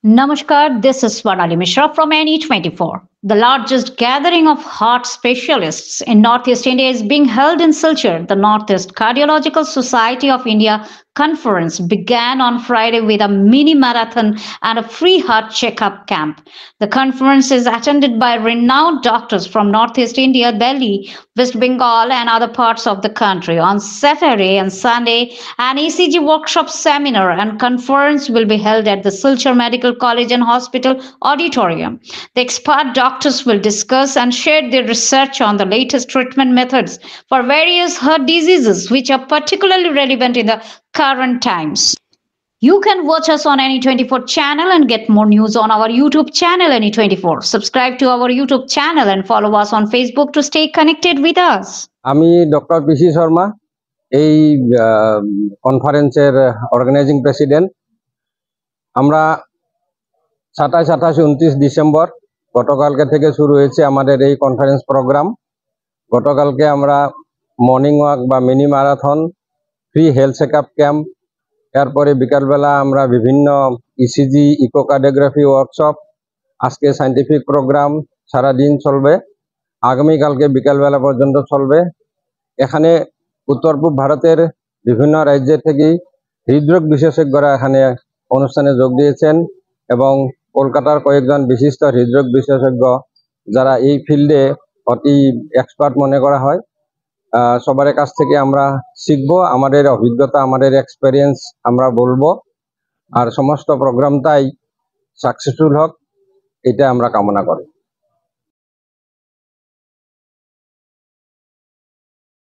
Namaskar, this is Swarnali Mishra from NE24. The largest gathering of heart specialists in Northeast India is being held in Silchar. The Northeast Cardiological Society of India conference began on Friday with a mini marathon and a free heart checkup camp. The conference is attended by renowned doctors from Northeast India, Delhi, West Bengal, and other parts of the country. On Saturday and Sunday, an ECG workshop seminar and conference will be held at the Silchar Medical College and Hospital auditorium. The expert doctors will discuss and share their research on the latest treatment methods for various heart diseases, which are particularly relevant in the current times. You can watch us on NE24 channel and get more news on our YouTube channel NE24. Subscribe to our YouTube channel and follow us on Facebook to stay connected with us. আমি doctor পিসি শর্মা এই কনফারেন্সের organising president. আমরা 27, 28, 29 December গতকালকে থেকে শুরু হয়েছে আমাদের এই কনফারেন্স প্রোগ্রাম। গতকালকে আমরা মর্নিং ওয়াক বা mini marathon, free health checkup camp, এরপরে বিকালবেলা আমরা বিভিন্ন ইসিজি, ইকোকার্ডিওগ্রাফি ওয়ার্কশপ, আজকে সায়েন্টিফিক প্রোগ্রাম সারাদিন চলবে, আগামীকালকে বিকালবেলা পর্যন্ত চলবে। এখানে উত্তর পূর্ব ভারতের বিভিন্ন রাজ্যের থেকেই হৃদরোগ বিশেষজ্ঞরা এখানে অনুষ্ঠানে যোগ দিয়েছেন এবং কলকাতার কয়েকজন বিশিষ্ট হৃদরোগ বিশেষজ্ঞ যারা এই ফিল্ডে অতি এক্সপার্ট মনে করা হয়, সবার কাছ থেকে আমরা শিখবো, আমাদের অভিজ্ঞতা, আমাদের এক্সপেরিয়েন্স আমরা বলবো, আর সমস্ত প্রোগ্রামটাই সাকসেসফুল হোক এটা আমরা কামনা করি।